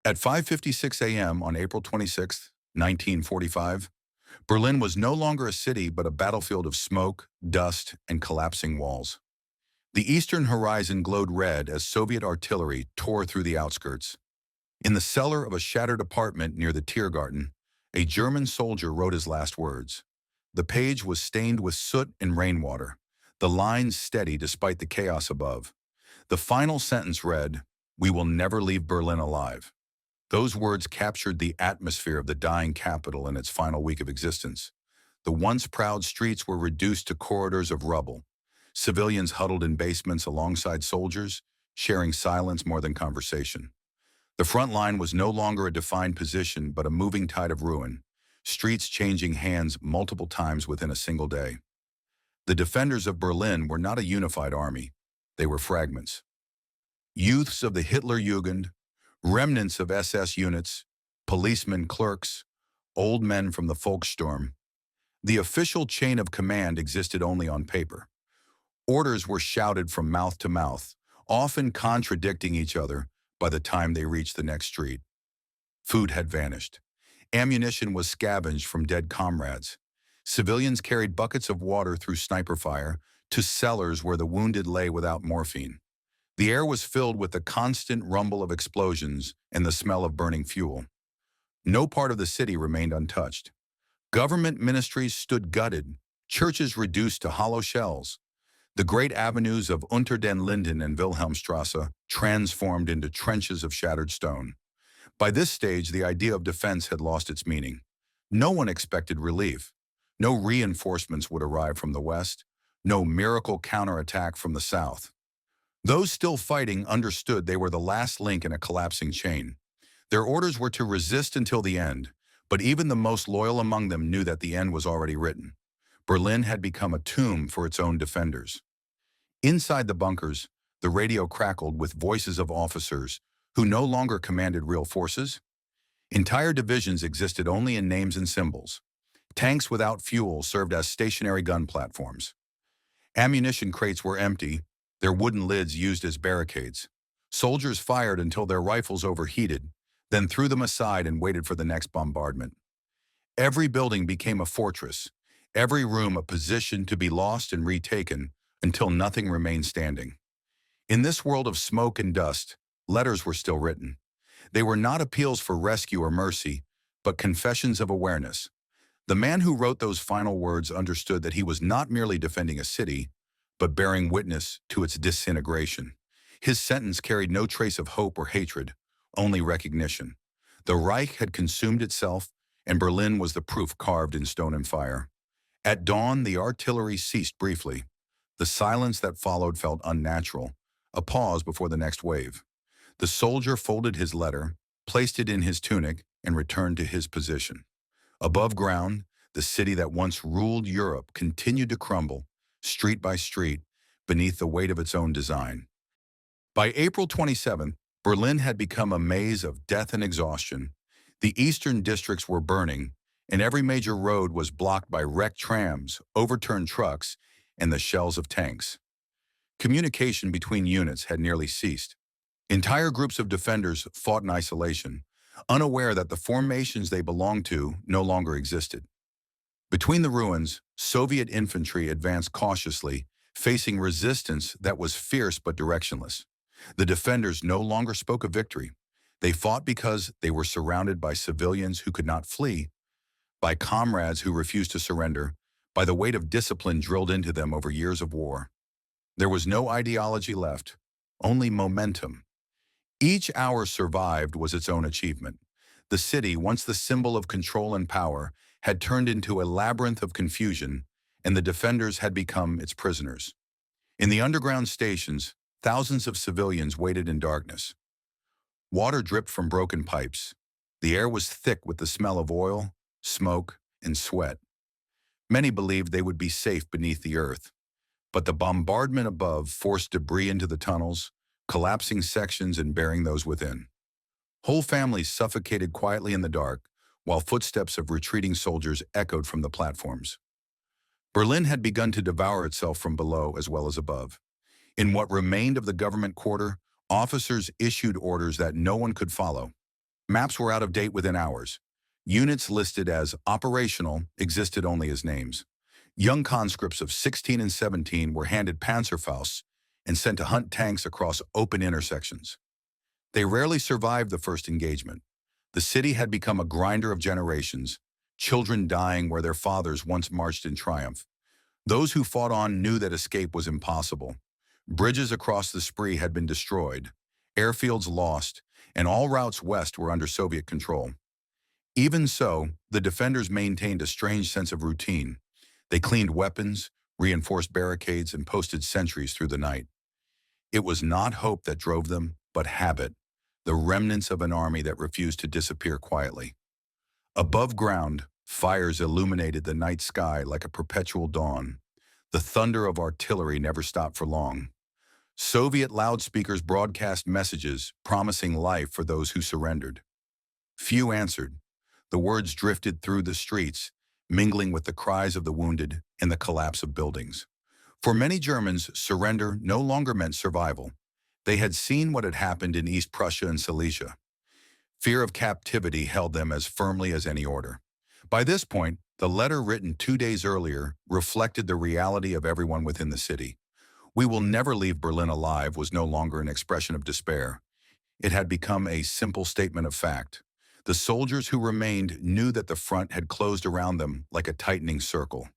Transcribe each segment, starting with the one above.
At 5:56 a.m. on April 26, 1945, Berlin was no longer a city but a battlefield of smoke, dust, and collapsing walls. The eastern horizon glowed red as Soviet artillery tore through the outskirts. In the cellar of a shattered apartment near the Tiergarten, a German soldier wrote his last words. The page was stained with soot and rainwater, the lines steady despite the chaos above. The final sentence read, "We will never leave Berlin alive." Those words captured the atmosphere of the dying capital in its final week of existence. The once proud streets were reduced to corridors of rubble. Civilians huddled in basements alongside soldiers, sharing silence more than conversation. The front line was no longer a defined position but a moving tide of ruin, streets changing hands multiple times within a single day. The defenders of Berlin were not a unified army. They were fragments. Youths of the Hitlerjugend, remnants of SS units, policemen, clerks, old men from the Volkssturm. The official chain of command existed only on paper. Orders were shouted from mouth to mouth, often contradicting each other by the time they reached the next street. Food had vanished. Ammunition was scavenged from dead comrades. Civilians carried buckets of water through sniper fire to cellars where the wounded lay without morphine. The air was filled with the constant rumble of explosions and the smell of burning fuel. No part of the city remained untouched. Government ministries stood gutted, churches reduced to hollow shells. The great avenues of Unter den Linden and Wilhelmstrasse transformed into trenches of shattered stone. By this stage, the idea of defense had lost its meaning. No one expected relief. No reinforcements would arrive from the west. No miracle counterattack from the south. Those still fighting understood they were the last link in a collapsing chain. Their orders were to resist until the end, but even the most loyal among them knew that the end was already written. Berlin had become a tomb for its own defenders. Inside the bunkers, the radio crackled with voices of officers who no longer commanded real forces. Entire divisions existed only in names and symbols. Tanks without fuel served as stationary gun platforms. Ammunition crates were empty, their wooden lids used as barricades. Soldiers fired until their rifles overheated, then threw them aside and waited for the next bombardment. Every building became a fortress, every room a position to be lost and retaken until nothing remained standing. In this world of smoke and dust, letters were still written. They were not appeals for rescue or mercy, but confessions of awareness. The man who wrote those final words understood that he was not merely defending a city, but bearing witness to its disintegration. His sentence carried no trace of hope or hatred, only recognition. The Reich had consumed itself, and Berlin was the proof carved in stone and fire. At dawn, the artillery ceased briefly. The silence that followed felt unnatural, a pause before the next wave. The soldier folded his letter, placed it in his tunic, and returned to his position. Above ground, the city that once ruled Europe continued to crumble, street by street, beneath the weight of its own design. By April 27th, Berlin had become a maze of death and exhaustion. The eastern districts were burning, and every major road was blocked by wrecked trams, overturned trucks, and the shells of tanks. Communication between units had nearly ceased. Entire groups of defenders fought in isolation, unaware that the formations they belonged to no longer existed. Between the ruins, Soviet infantry advanced cautiously, facing resistance that was fierce but directionless. The defenders no longer spoke of victory. They fought because they were surrounded by civilians who could not flee, by comrades who refused to surrender, by the weight of discipline drilled into them over years of war. There was no ideology left, only momentum. Each hour survived was its own achievement. The city, once the symbol of control and power, had turned into a labyrinth of confusion, and the defenders had become its prisoners. In the underground stations, thousands of civilians waited in darkness. Water dripped from broken pipes. The air was thick with the smell of oil, smoke, and sweat. Many believed they would be safe beneath the earth, but the bombardment above forced debris into the tunnels, collapsing sections and burying those within. Whole families suffocated quietly in the dark, while footsteps of retreating soldiers echoed from the platforms. Berlin had begun to devour itself from below as well as above. In what remained of the government quarter, officers issued orders that no one could follow. Maps were out of date within hours. Units listed as operational existed only as names. Young conscripts of 16 and 17 were handed Panzerfausts and sent to hunt tanks across open intersections. They rarely survived the first engagement. The city had become a grinder of generations, children dying where their fathers once marched in triumph. Those who fought on knew that escape was impossible. Bridges across the Spree had been destroyed, airfields lost, and all routes west were under Soviet control. Even so, the defenders maintained a strange sense of routine. They cleaned weapons, reinforced barricades, and posted sentries through the night. It was not hope that drove them, but habit, the remnants of an army that refused to disappear quietly. Above ground, fires illuminated the night sky like a perpetual dawn. The thunder of artillery never stopped for long. Soviet loudspeakers broadcast messages promising life for those who surrendered. Few answered. The words drifted through the streets, mingling with the cries of the wounded and the collapse of buildings. For many Germans, surrender no longer meant survival. They had seen what had happened in East Prussia and Silesia. Fear of captivity held them as firmly as any order. By this point, the letter written 2 days earlier reflected the reality of everyone within the city. "We will never leave Berlin alive" was no longer an expression of despair. It had become a simple statement of fact. The soldiers who remained knew that the front had closed around them like a tightening circle.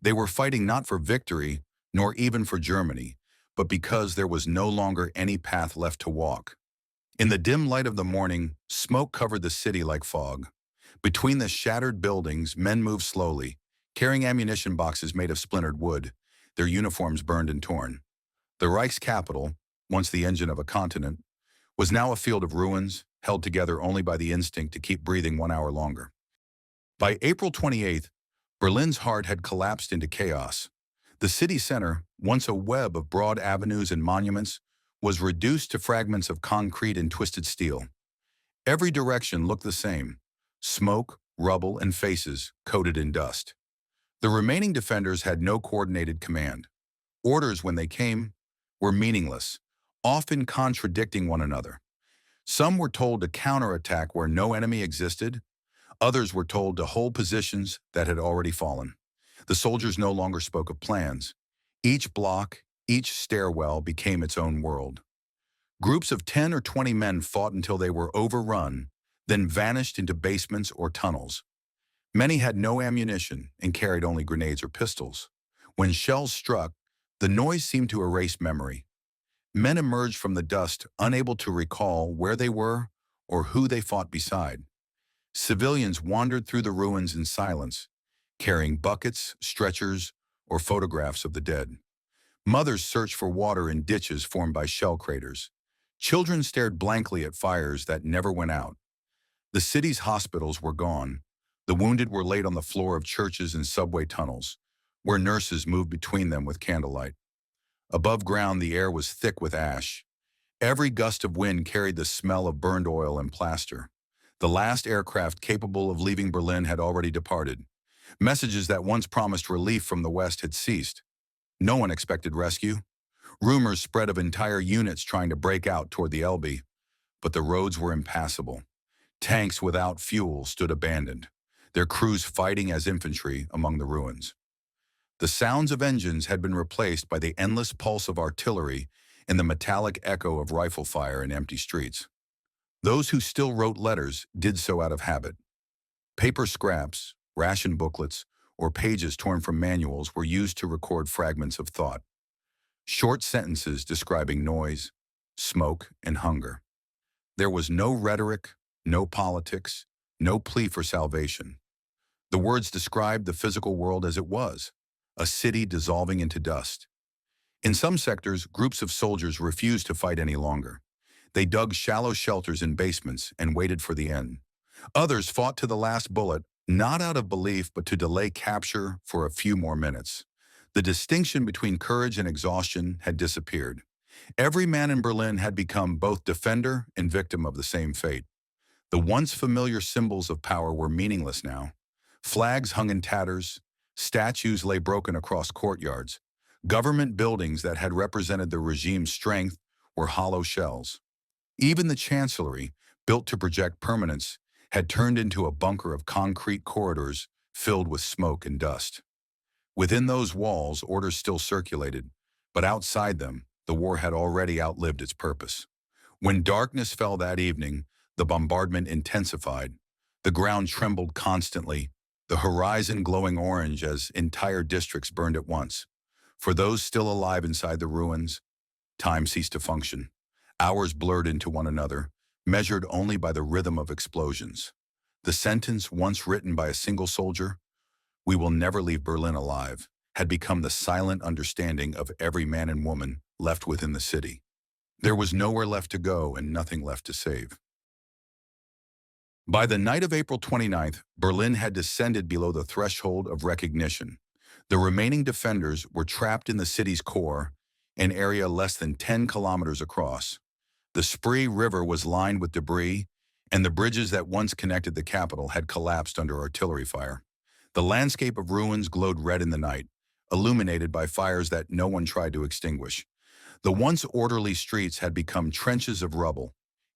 They were fighting not for victory, nor even for Germany, but because there was no longer any path left to walk. In the dim light of the morning, smoke covered the city like fog. Between the shattered buildings, men moved slowly, carrying ammunition boxes made of splintered wood, their uniforms burned and torn. The Reich's capital, once the engine of a continent, was now a field of ruins, held together only by the instinct to keep breathing 1 hour longer. By April 28th, Berlin's heart had collapsed into chaos. The city center, once a web of broad avenues and monuments, was reduced to fragments of concrete and twisted steel. Every direction looked the same: smoke, rubble, and faces coated in dust. The remaining defenders had no coordinated command. Orders, when they came, were meaningless, often contradicting one another. Some were told to counterattack where no enemy existed. Others were told to hold positions that had already fallen. The soldiers no longer spoke of plans. Each block, each stairwell became its own world. Groups of 10 or 20 men fought until they were overrun, then vanished into basements or tunnels. Many had no ammunition and carried only grenades or pistols. When shells struck, the noise seemed to erase memory. Men emerged from the dust, unable to recall where they were or who they fought beside. Civilians wandered through the ruins in silence, carrying buckets, stretchers, or photographs of the dead. Mothers searched for water in ditches formed by shell craters. Children stared blankly at fires that never went out. The city's hospitals were gone. The wounded were laid on the floor of churches and subway tunnels, where nurses moved between them with candlelight. Above ground, the air was thick with ash. Every gust of wind carried the smell of burned oil and plaster. The last aircraft capable of leaving Berlin had already departed. Messages that once promised relief from the west had ceased. No one expected rescue. Rumors spread of entire units trying to break out toward the Elbe, but the roads were impassable. Tanks without fuel stood abandoned, their crews fighting as infantry among the ruins. The sounds of engines had been replaced by the endless pulse of artillery and the metallic echo of rifle fire in empty streets. Those who still wrote letters did so out of habit. Paper scraps, ration booklets, or pages torn from manuals were used to record fragments of thought. Short sentences describing noise, smoke, and hunger. There was no rhetoric, no politics, no plea for salvation. The words described the physical world as it was, a city dissolving into dust. In some sectors, groups of soldiers refused to fight any longer. They dug shallow shelters in basements and waited for the end. Others fought to the last bullet, not out of belief, but to delay capture for a few more minutes. The distinction between courage and exhaustion had disappeared. Every man in Berlin had become both defender and victim of the same fate. The once familiar symbols of power were meaningless now. Flags hung in tatters, statues lay broken across courtyards. Government buildings that had represented the regime's strength were hollow shells. Even the chancellery, built to project permanence, had turned into a bunker of concrete corridors filled with smoke and dust. Within those walls, orders still circulated, but outside them, the war had already outlived its purpose. When darkness fell that evening, the bombardment intensified. The ground trembled constantly, the horizon glowing orange as entire districts burned at once. For those still alive inside the ruins, time ceased to function. Hours blurred into one another, measured only by the rhythm of explosions. The sentence, once written by a single soldier, "We will never leave Berlin alive," had become the silent understanding of every man and woman left within the city. There was nowhere left to go and nothing left to save. By the night of April 29th, Berlin had descended below the threshold of recognition. The remaining defenders were trapped in the city's core, an area less than 10 kilometers across. The Spree River was lined with debris, and the bridges that once connected the capital had collapsed under artillery fire. The landscape of ruins glowed red in the night, illuminated by fires that no one tried to extinguish. The once orderly streets had become trenches of rubble,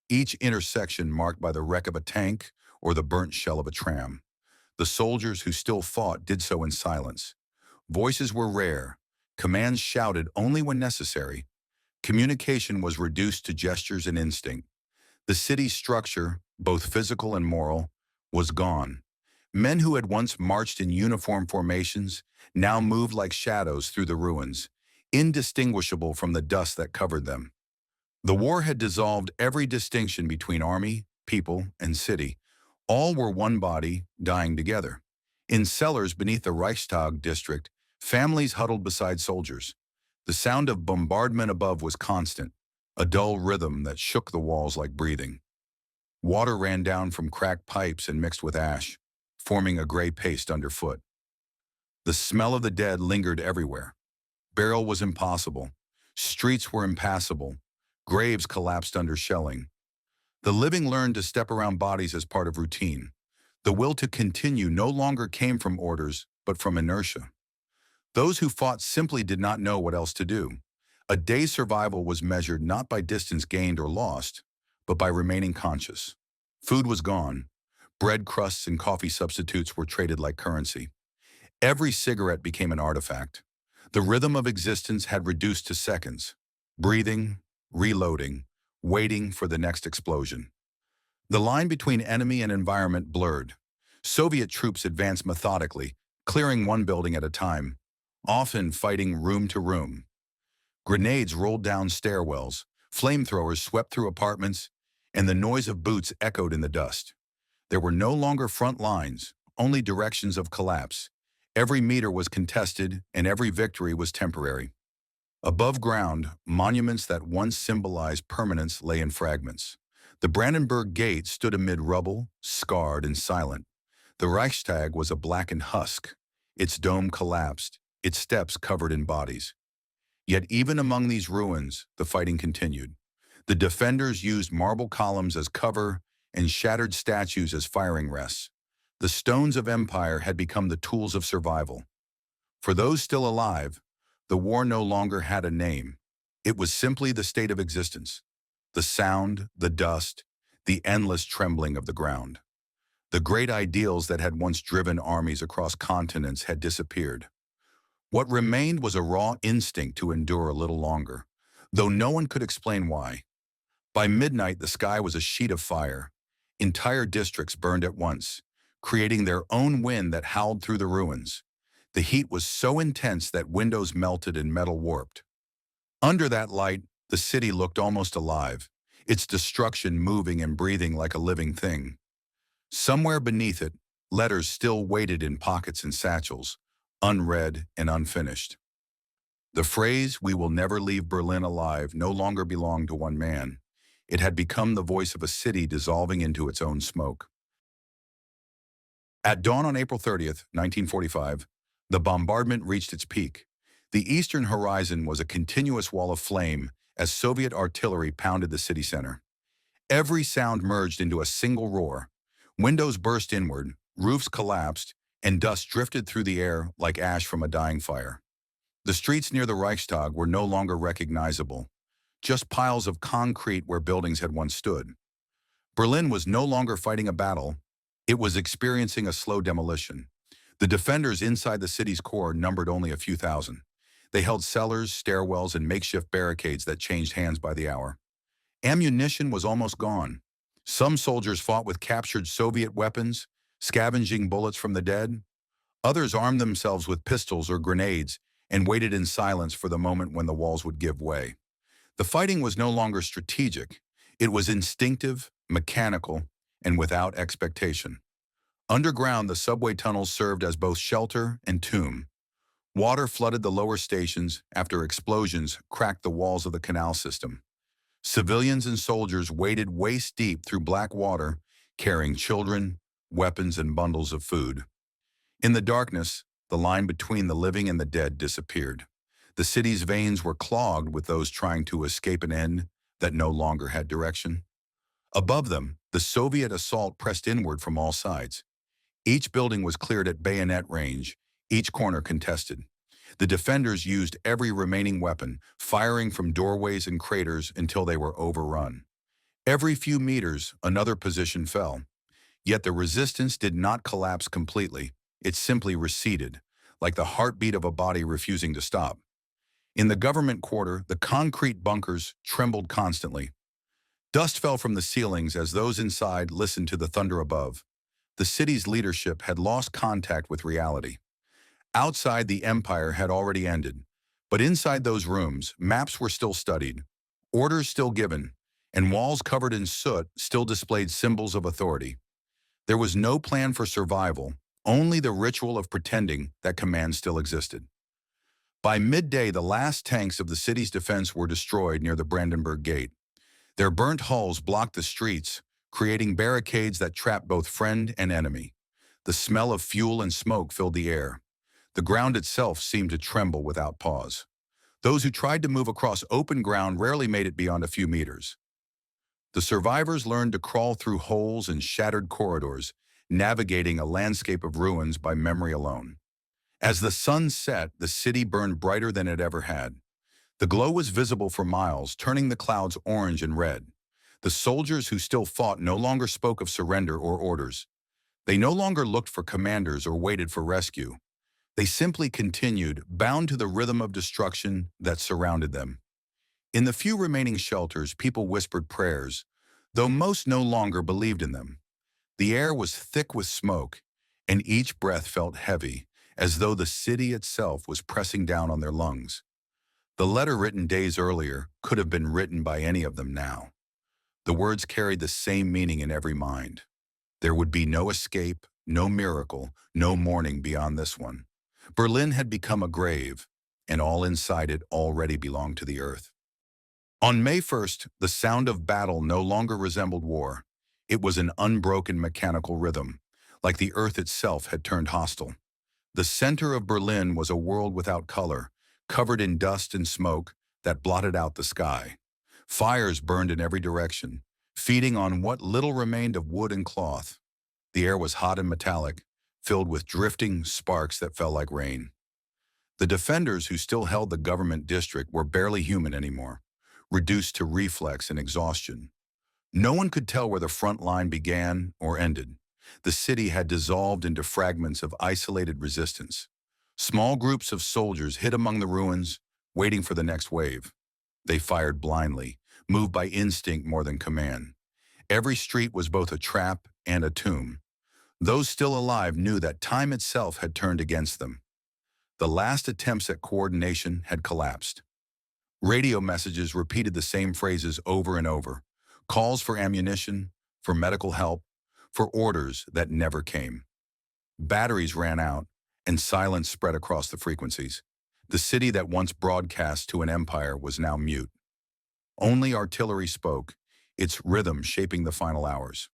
each intersection marked by the wreck of a tank or the burnt shell of a tram. The soldiers who still fought did so in silence. Voices were rare, commands shouted only when necessary. Communication was reduced to gestures and instinct. The city's structure, both physical and moral, was gone. Men who had once marched in uniform formations now moved like shadows through the ruins, indistinguishable from the dust that covered them. The war had dissolved every distinction between army, people, and city. All were one body, dying together. In cellars beneath the Reichstag district, families huddled beside soldiers. The sound of bombardment above was constant, a dull rhythm that shook the walls like breathing. Water ran down from cracked pipes and mixed with ash, forming a gray paste underfoot. The smell of the dead lingered everywhere. Burial was impossible. Streets were impassable. Graves collapsed under shelling. The living learned to step around bodies as part of routine. The will to continue no longer came from orders, but from inertia. Those who fought simply did not know what else to do. A day's survival was measured not by distance gained or lost, but by remaining conscious. Food was gone. Bread crusts and coffee substitutes were traded like currency. Every cigarette became an artifact. The rhythm of existence had reduced to seconds. Breathing, reloading, waiting for the next explosion. The line between enemy and environment blurred. Soviet troops advanced methodically, clearing one building at a time, often fighting room to room. Grenades rolled down stairwells, flamethrowers swept through apartments, and the noise of boots echoed in the dust. There were no longer front lines, only directions of collapse. Every meter was contested, and every victory was temporary. Above ground, monuments that once symbolized permanence lay in fragments. The Brandenburg Gate stood amid rubble, scarred and silent. The Reichstag was a blackened husk. Its dome collapsed, its steps covered in bodies. Yet even among these ruins, the fighting continued. The defenders used marble columns as cover and shattered statues as firing rests. The stones of empire had become the tools of survival. For those still alive, the war no longer had a name. It was simply the state of existence. The sound, the dust, the endless trembling of the ground. The great ideals that had once driven armies across continents had disappeared. What remained was a raw instinct to endure a little longer, though no one could explain why. By midnight, the sky was a sheet of fire. Entire districts burned at once, creating their own wind that howled through the ruins. The heat was so intense that windows melted and metal warped. Under that light, the city looked almost alive, its destruction moving and breathing like a living thing. Somewhere beneath it, letters still waited in pockets and satchels, unread and unfinished. The phrase, "We will never leave Berlin alive," no longer belonged to one man. It had become the voice of a city dissolving into its own smoke. At dawn on April 30th, 1945, the bombardment reached its peak. The eastern horizon was a continuous wall of flame as Soviet artillery pounded the city center. Every sound merged into a single roar. Windows burst inward, roofs collapsed, and dust drifted through the air like ash from a dying fire. The streets near the Reichstag were no longer recognizable, just piles of concrete where buildings had once stood. Berlin was no longer fighting a battle. It was experiencing a slow demolition. The defenders inside the city's core numbered only a few thousand. They held cellars, stairwells, and makeshift barricades that changed hands by the hour. Ammunition was almost gone. Some soldiers fought with captured Soviet weapons, scavenging bullets from the dead. Others armed themselves with pistols or grenades and waited in silence for the moment when the walls would give way. The fighting was no longer strategic. It was instinctive, mechanical, and without expectation. Underground, the subway tunnels served as both shelter and tomb. Water flooded the lower stations after explosions cracked the walls of the canal system. Civilians and soldiers waded waist-deep through black water, carrying children, weapons, and bundles of food. In the darkness, the line between the living and the dead disappeared. The city's veins were clogged with those trying to escape an end that no longer had direction. Above them, the Soviet assault pressed inward from all sides. Each building was cleared at bayonet range, each corner contested. The defenders used every remaining weapon, firing from doorways and craters until they were overrun. Every few meters, another position fell. Yet the resistance did not collapse completely. It simply receded, like the heartbeat of a body refusing to stop. In the government quarter, the concrete bunkers trembled constantly. Dust fell from the ceilings as those inside listened to the thunder above. The city's leadership had lost contact with reality. Outside, the empire had already ended, but inside those rooms, maps were still studied, orders still given, and walls covered in soot still displayed symbols of authority. There was no plan for survival, only the ritual of pretending that command still existed. By midday, the last tanks of the city's defense were destroyed near the Brandenburg Gate. Their burnt hulls blocked the streets, creating barricades that trapped both friend and enemy. The smell of fuel and smoke filled the air. The ground itself seemed to tremble without pause. Those who tried to move across open ground rarely made it beyond a few meters. The survivors learned to crawl through holes and shattered corridors, navigating a landscape of ruins by memory alone. As the sun set, the city burned brighter than it ever had. The glow was visible for miles, turning the clouds orange and red. The soldiers who still fought no longer spoke of surrender or orders. They no longer looked for commanders or waited for rescue. They simply continued, bound to the rhythm of destruction that surrounded them. In the few remaining shelters, people whispered prayers, though most no longer believed in them. The air was thick with smoke, and each breath felt heavy, as though the city itself was pressing down on their lungs. The letter written days earlier could have been written by any of them now. The words carried the same meaning in every mind. There would be no escape, no miracle, no mourning beyond this one. Berlin had become a grave, and all inside it already belonged to the earth. On May 1st, the sound of battle no longer resembled war. It was an unbroken mechanical rhythm, like the earth itself had turned hostile. The center of Berlin was a world without color, covered in dust and smoke that blotted out the sky. Fires burned in every direction, feeding on what little remained of wood and cloth. The air was hot and metallic, filled with drifting sparks that fell like rain. The defenders who still held the government district were barely human anymore, reduced to reflex and exhaustion. No one could tell where the front line began or ended. The city had dissolved into fragments of isolated resistance. Small groups of soldiers hid among the ruins, waiting for the next wave. They fired blindly, moved by instinct more than command. Every street was both a trap and a tomb. Those still alive knew that time itself had turned against them. The last attempts at coordination had collapsed. Radio messages repeated the same phrases over and over. Calls for ammunition, for medical help, for orders that never came. Batteries ran out, and silence spread across the frequencies. The city that once broadcast to an empire was now mute. Only artillery spoke, its rhythm shaping the final hours.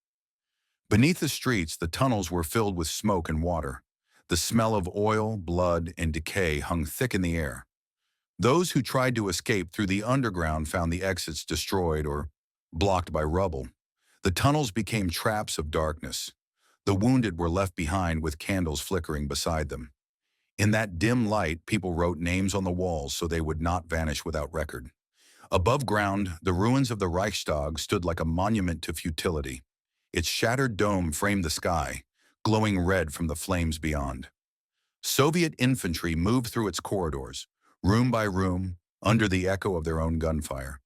Beneath the streets, the tunnels were filled with smoke and water. The smell of oil, blood, and decay hung thick in the air. Those who tried to escape through the underground found the exits destroyed or blocked by rubble. The tunnels became traps of darkness. The wounded were left behind with candles flickering beside them. In that dim light, people wrote names on the walls so they would not vanish without record. Above ground, the ruins of the Reichstag stood like a monument to futility. Its shattered dome framed the sky, glowing red from the flames beyond. Soviet infantry moved through its corridors, room by room, under the echo of their own gunfire.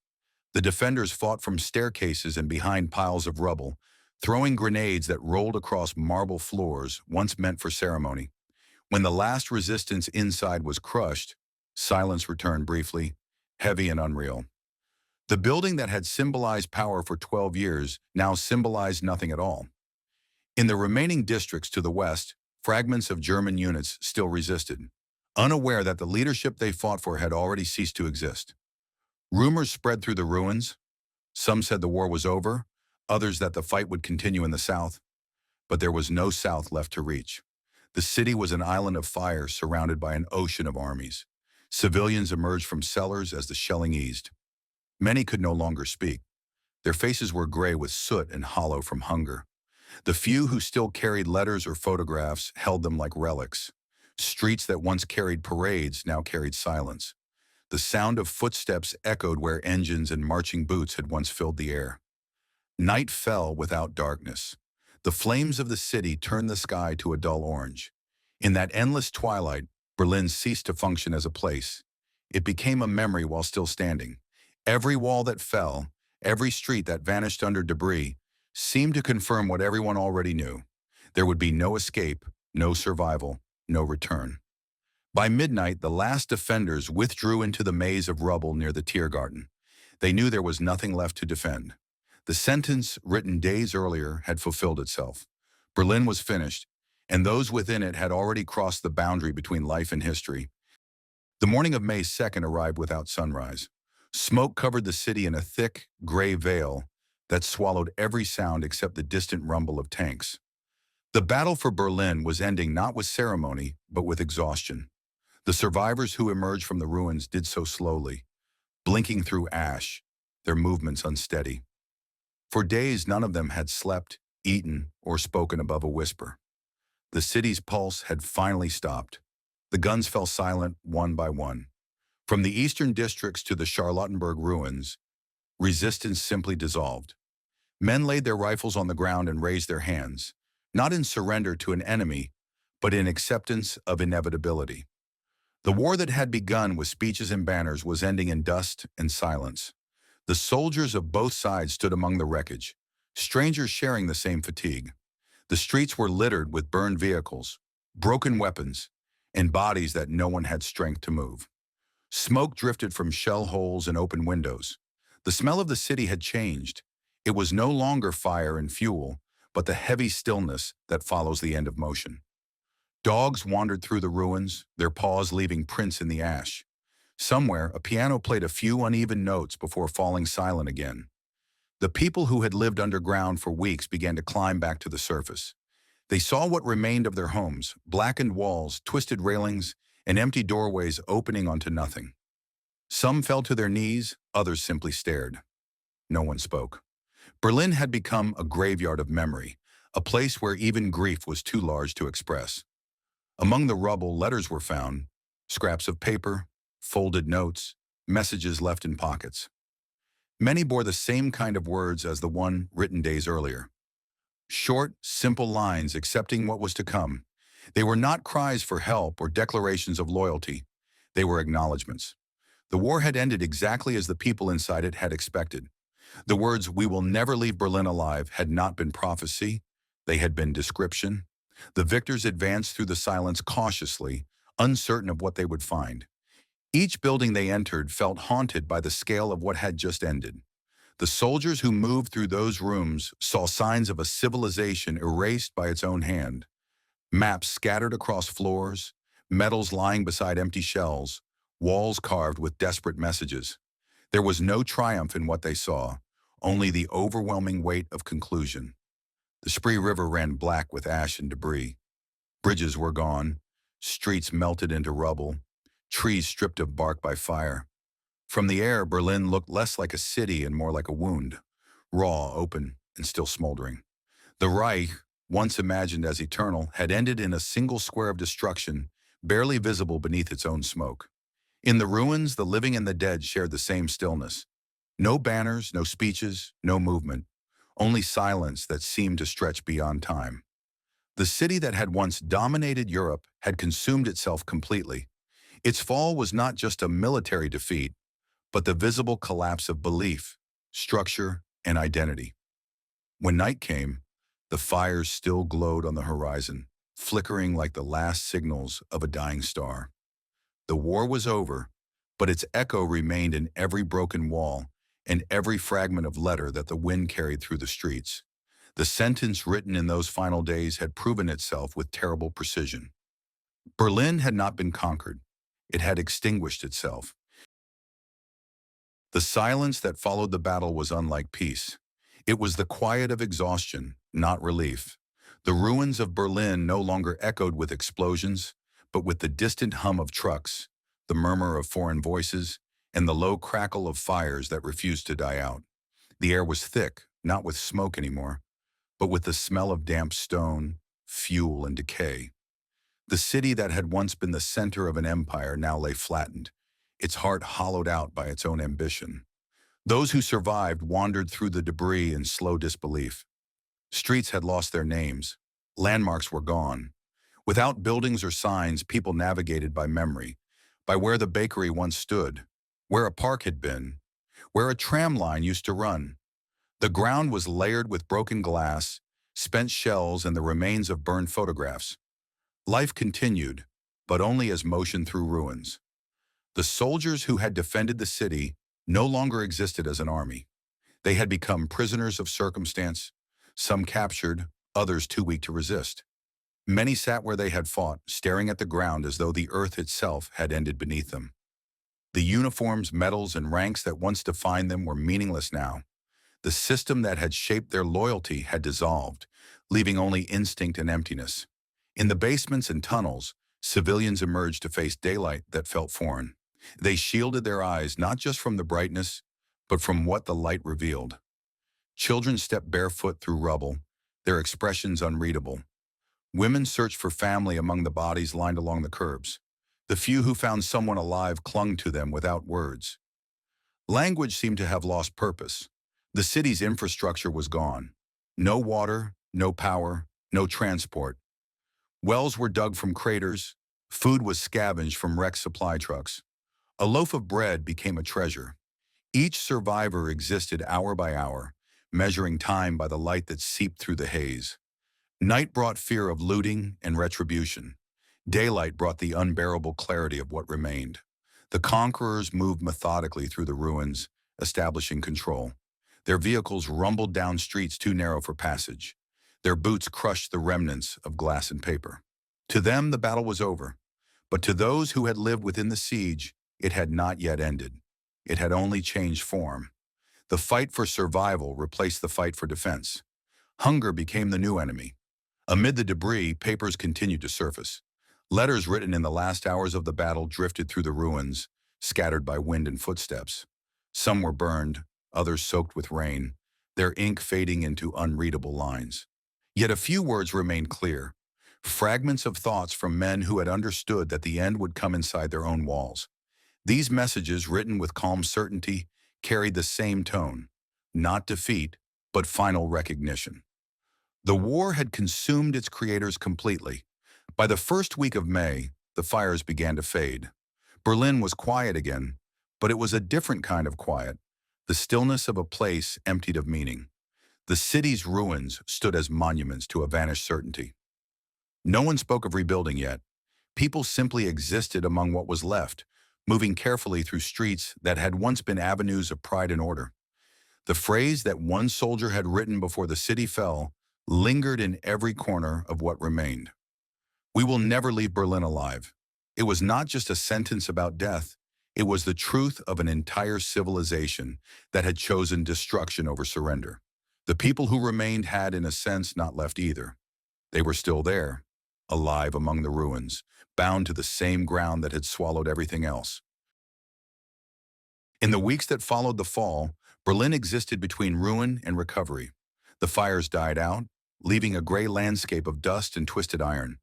The defenders fought from staircases and behind piles of rubble, throwing grenades that rolled across marble floors once meant for ceremony. When the last resistance inside was crushed, silence returned briefly, heavy and unreal. The building that had symbolized power for 12 years now symbolized nothing at all. In the remaining districts to the west, fragments of German units still resisted, unaware that the leadership they fought for had already ceased to exist. Rumors spread through the ruins. Some said the war was over, others that the fight would continue in the south. But there was no south left to reach. The city was an island of fire surrounded by an ocean of armies. Civilians emerged from cellars as the shelling eased. Many could no longer speak. Their faces were gray with soot and hollow from hunger. The few who still carried letters or photographs held them like relics. Streets that once carried parades now carried silence. The sound of footsteps echoed where engines and marching boots had once filled the air. Night fell without darkness. The flames of the city turned the sky to a dull orange. In that endless twilight, Berlin ceased to function as a place. It became a memory while still standing. Every wall that fell, every street that vanished under debris, seemed to confirm what everyone already knew. There would be no escape, no survival, no return. By midnight, the last defenders withdrew into the maze of rubble near the Tiergarten. They knew there was nothing left to defend. The sentence written days earlier had fulfilled itself. Berlin was finished, and those within it had already crossed the boundary between life and history. The morning of May 2nd arrived without sunrise. Smoke covered the city in a thick, gray veil that swallowed every sound except the distant rumble of tanks. The battle for Berlin was ending not with ceremony, but with exhaustion. The survivors who emerged from the ruins did so slowly, blinking through ash, their movements unsteady. For days, none of them had slept, eaten, or spoken above a whisper. The city's pulse had finally stopped. The guns fell silent one by one. From the eastern districts to the Charlottenburg ruins, resistance simply dissolved. Men laid their rifles on the ground and raised their hands, not in surrender to an enemy, but in acceptance of inevitability. The war that had begun with speeches and banners was ending in dust and silence. The soldiers of both sides stood among the wreckage, strangers sharing the same fatigue. The streets were littered with burned vehicles, broken weapons, and bodies that no one had strength to move. Smoke drifted from shell holes and open windows. The smell of the city had changed. It was no longer fire and fuel, but the heavy stillness that follows the end of motion. Dogs wandered through the ruins, their paws leaving prints in the ash. Somewhere, a piano played a few uneven notes before falling silent again. The people who had lived underground for weeks began to climb back to the surface. They saw what remained of their homes, blackened walls, twisted railings, and empty doorways opening onto nothing. Some fell to their knees, others simply stared. No one spoke. Berlin had become a graveyard of memory, a place where even grief was too large to express. Among the rubble, letters were found, scraps of paper, folded notes, messages left in pockets. Many bore the same kind of words as the one written days earlier. Short, simple lines accepting what was to come. They were not cries for help or declarations of loyalty. They were acknowledgments. The war had ended exactly as the people inside it had expected. The words, "We will never leave Berlin alive," had not been prophecy. They had been description. The victors advanced through the silence cautiously, uncertain of what they would find. Each building they entered felt haunted by the scale of what had just ended. The soldiers who moved through those rooms saw signs of a civilization erased by its own hand. Maps scattered across floors, medals lying beside empty shells, walls carved with desperate messages. There was no triumph in what they saw, only the overwhelming weight of conclusion. The Spree River ran black with ash and debris. Bridges were gone, streets melted into rubble, trees stripped of bark by fire. From the air, Berlin looked less like a city and more like a wound, raw, open, and still smoldering. The Reich, once imagined as eternal, had ended in a single square of destruction, barely visible beneath its own smoke. In the ruins, the living and the dead shared the same stillness. No banners, no speeches, no movement. only silence that seemed to stretch beyond time. The city that had once dominated Europe had consumed itself completely. Its fall was not just a military defeat, but the visible collapse of belief, structure, and identity. When night came, the fires still glowed on the horizon, flickering like the last signals of a dying star. The war was over, but its echo remained in every broken wall and every fragment of letter that the wind carried through the streets. The sentence written in those final days had proven itself with terrible precision. Berlin had not been conquered. It had extinguished itself. The silence that followed the battle was unlike peace. It was the quiet of exhaustion, not relief. The ruins of Berlin no longer echoed with explosions, but with the distant hum of trucks, the murmur of foreign voices, and the low crackle of fires that refused to die out. The air was thick, not with smoke anymore, but with the smell of damp stone, fuel, and decay. The city that had once been the center of an empire now lay flattened, its heart hollowed out by its own ambition. Those who survived wandered through the debris in slow disbelief. Streets had lost their names. Landmarks were gone. Without buildings or signs, people navigated by memory, by where the bakery once stood, where a park had been, where a tram line used to run. The ground was layered with broken glass, spent shells, and the remains of burned photographs. Life continued, but only as motion through ruins. The soldiers who had defended the city no longer existed as an army. They had become prisoners of circumstance, some captured, others too weak to resist. Many sat where they had fought, staring at the ground as though the earth itself had ended beneath them. The uniforms, medals, and ranks that once defined them were meaningless now. The system that had shaped their loyalty had dissolved, leaving only instinct and emptiness. In the basements and tunnels, civilians emerged to face daylight that felt foreign. They shielded their eyes not just from the brightness, but from what the light revealed. Children stepped barefoot through rubble, their expressions unreadable. Women searched for family among the bodies lined along the curbs. The few who found someone alive clung to them without words. Language seemed to have lost purpose. The city's infrastructure was gone. No water, no power, no transport. Wells were dug from craters. Food was scavenged from wrecked supply trucks. A loaf of bread became a treasure. Each survivor existed hour by hour, measuring time by the light that seeped through the haze. Night brought fear of looting and retribution. Daylight brought the unbearable clarity of what remained. The conquerors moved methodically through the ruins, establishing control. Their vehicles rumbled down streets too narrow for passage. Their boots crushed the remnants of glass and paper. To them, the battle was over. But to those who had lived within the siege, it had not yet ended. It had only changed form. The fight for survival replaced the fight for defense. Hunger became the new enemy. Amid the debris, papers continued to surface. Letters written in the last hours of the battle drifted through the ruins, scattered by wind and footsteps. Some were burned, others soaked with rain, their ink fading into unreadable lines. Yet a few words remained clear, fragments of thoughts from men who had understood that the end would come inside their own walls. These messages, written with calm certainty, carried the same tone, not defeat, but final recognition. The war had consumed its creators completely. By the first week of May, the fires began to fade. Berlin was quiet again, but it was a different kind of quiet, the stillness of a place emptied of meaning. The city's ruins stood as monuments to a vanished certainty. No one spoke of rebuilding yet. People simply existed among what was left, moving carefully through streets that had once been avenues of pride and order. The phrase that one soldier had written before the city fell lingered in every corner of what remained. "We will never leave Berlin alive." It was not just a sentence about death. It was the truth of an entire civilization that had chosen destruction over surrender. The people who remained had, in a sense, not left either. They were still there, alive among the ruins, bound to the same ground that had swallowed everything else. In the weeks that followed the fall, Berlin existed between ruin and recovery. The fires died out, leaving a gray landscape of dust and twisted iron.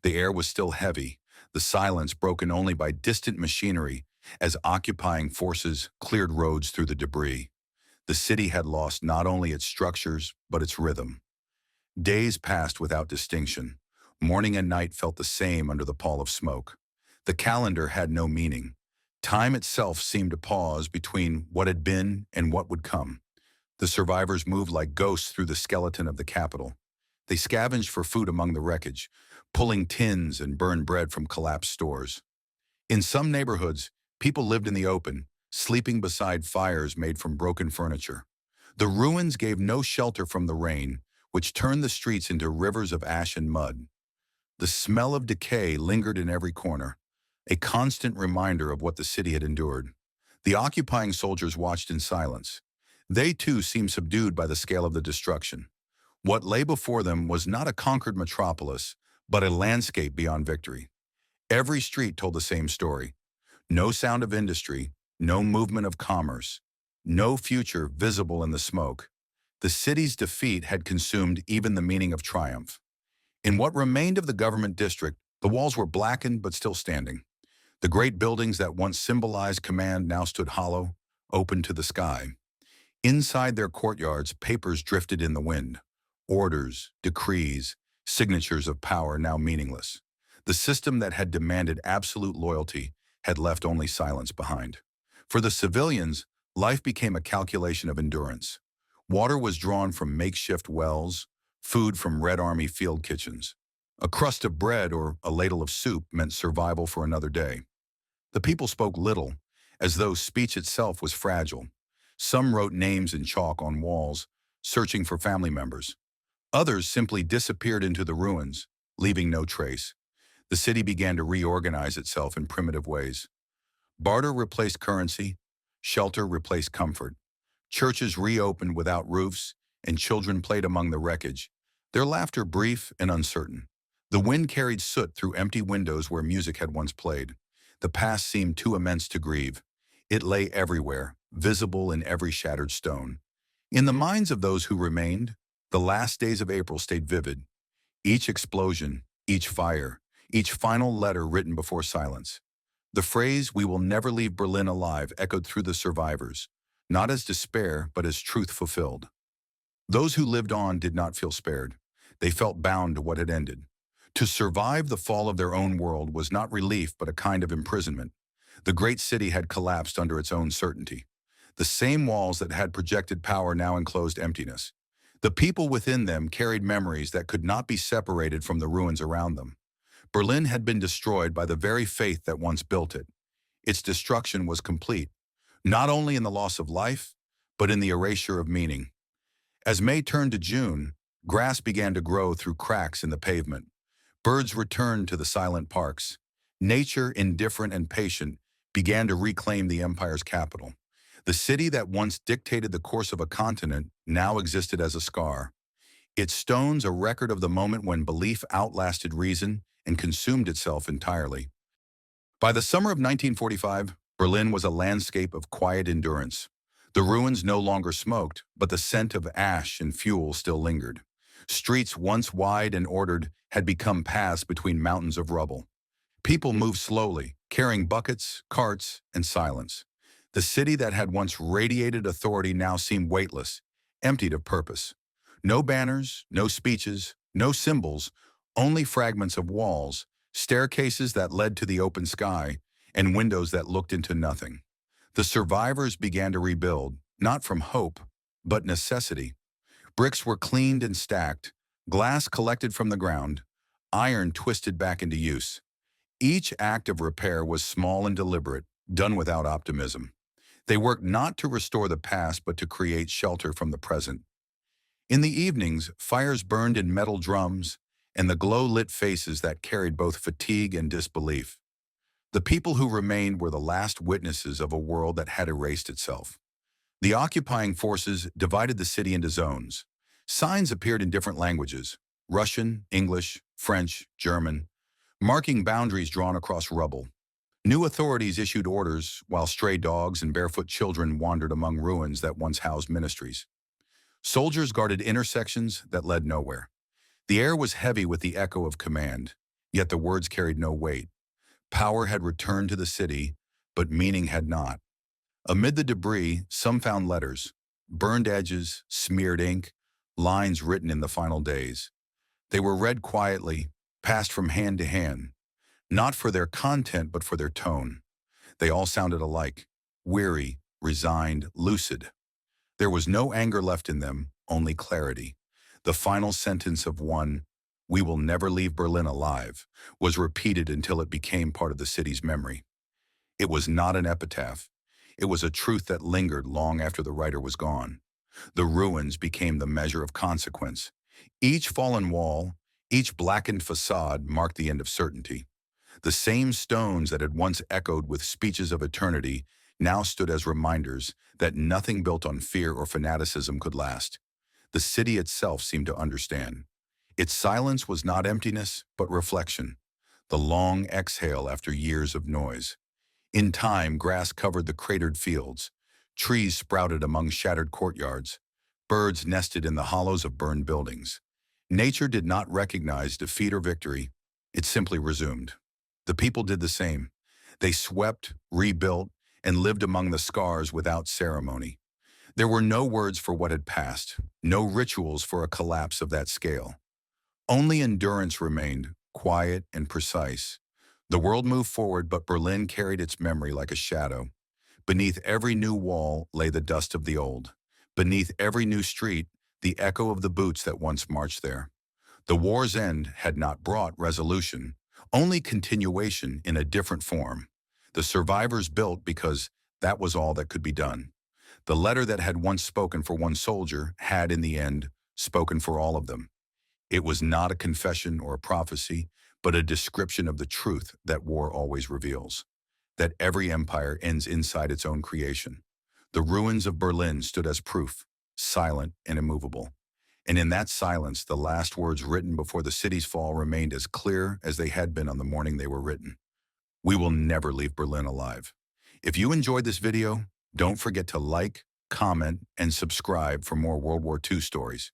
The air was still heavy, the silence broken only by distant machinery as occupying forces cleared roads through the debris. The city had lost not only its structures, but its rhythm. Days passed without distinction. Morning and night felt the same under the pall of smoke. The calendar had no meaning. Time itself seemed to pause between what had been and what would come. The survivors moved like ghosts through the skeleton of the capital. They scavenged for food among the wreckage, pulling tins and burned bread from collapsed stores. In some neighborhoods, people lived in the open, sleeping beside fires made from broken furniture. The ruins gave no shelter from the rain, which turned the streets into rivers of ash and mud. The smell of decay lingered in every corner, a constant reminder of what the city had endured. The occupying soldiers watched in silence. They too seemed subdued by the scale of the destruction. What lay before them was not a conquered metropolis, but a landscape beyond victory. Every street told the same story. No sound of industry, no movement of commerce, no future visible in the smoke. The city's defeat had consumed even the meaning of triumph. In what remained of the government district, the walls were blackened but still standing. The great buildings that once symbolized command now stood hollow, open to the sky. Inside their courtyards, papers drifted in the wind. Orders, decrees, signatures of power now meaningless. The system that had demanded absolute loyalty had left only silence behind. For the civilians, life became a calculation of endurance. Water was drawn from makeshift wells, food from Red Army field kitchens. A crust of bread or a ladle of soup meant survival for another day. The people spoke little, as though speech itself was fragile. Some wrote names in chalk on walls, searching for family members. Others simply disappeared into the ruins, leaving no trace. The city began to reorganize itself in primitive ways. Barter replaced currency, shelter replaced comfort. Churches reopened without roofs, and children played among the wreckage, their laughter brief and uncertain. The wind carried soot through empty windows where music had once played. The past seemed too immense to grieve. It lay everywhere, visible in every shattered stone. In the minds of those who remained, the last days of April stayed vivid. Each explosion, each fire, each final letter written before silence. The phrase, "We will never leave Berlin alive," echoed through the survivors, not as despair, but as truth fulfilled. Those who lived on did not feel spared. They felt bound to what had ended. To survive the fall of their own world was not relief, but a kind of imprisonment. The great city had collapsed under its own certainty. The same walls that had projected power now enclosed emptiness. The people within them carried memories that could not be separated from the ruins around them. Berlin had been destroyed by the very faith that once built it. Its destruction was complete, not only in the loss of life, but in the erasure of meaning. As May turned to June, grass began to grow through cracks in the pavement. Birds returned to the silent parks. Nature, indifferent and patient, began to reclaim the empire's capital. The city that once dictated the course of a continent now existed as a scar. Its stones a record of the moment when belief outlasted reason and consumed itself entirely. By the summer of 1945, Berlin was a landscape of quiet endurance. The ruins no longer smoked, but the scent of ash and fuel still lingered. Streets once wide and ordered had become paths between mountains of rubble. People moved slowly, carrying buckets, carts, and silence. The city that had once radiated authority now seemed weightless, emptied of purpose. No banners, no speeches, no symbols, only fragments of walls, staircases that led to the open sky, and windows that looked into nothing. The survivors began to rebuild, not from hope, but necessity. Bricks were cleaned and stacked, glass collected from the ground, iron twisted back into use. Each act of repair was small and deliberate, done without optimism. They worked not to restore the past, but to create shelter from the present. In the evenings, fires burned in metal drums, and the glow-lit faces that carried both fatigue and disbelief. The people who remained were the last witnesses of a world that had erased itself. The occupying forces divided the city into zones. Signs appeared in different languages: Russian, English, French, German, marking boundaries drawn across rubble. New authorities issued orders, while stray dogs and barefoot children wandered among ruins that once housed ministries. Soldiers guarded intersections that led nowhere. The air was heavy with the echo of command, yet the words carried no weight. Power had returned to the city, but meaning had not. Amid the debris, some found letters, burned edges, smeared ink, lines written in the final days. They were read quietly, passed from hand to hand, not for their content but for their tone. They all sounded alike, weary, resigned, lucid. There was no anger left in them, only clarity. The final sentence of one, "We will never leave Berlin alive," was repeated until it became part of the city's memory. It was not an epitaph. It was a truth that lingered long after the writer was gone. The ruins became the measure of consequence. Each fallen wall, each blackened facade marked the end of certainty. The same stones that had once echoed with speeches of eternity now stood as reminders that nothing built on fear or fanaticism could last. The city itself seemed to understand. Its silence was not emptiness, but reflection, the long exhale after years of noise. In time, grass covered the cratered fields, trees sprouted among shattered courtyards, birds nested in the hollows of burned buildings. Nature did not recognize defeat or victory, it simply resumed. The people did the same. They swept, rebuilt, and lived among the scars without ceremony. There were no words for what had passed, no rituals for a collapse of that scale. Only endurance remained, quiet and precise. The world moved forward, but Berlin carried its memory like a shadow. Beneath every new wall lay the dust of the old. Beneath every new street, the echo of the boots that once marched there. The war's end had not brought resolution, only continuation in a different form. The survivors built because that was all that could be done. The letter that had once spoken for one soldier had, in the end, spoken for all of them. It was not a confession or a prophecy, but a description of the truth that war always reveals, that every empire ends inside its own creation. The ruins of Berlin stood as proof, silent and immovable. And in that silence, the last words written before the city's fall remained as clear as they had been on the morning they were written. We will never leave Berlin alive. If you enjoyed this video, don't forget to like, comment, and subscribe for more World War II stories.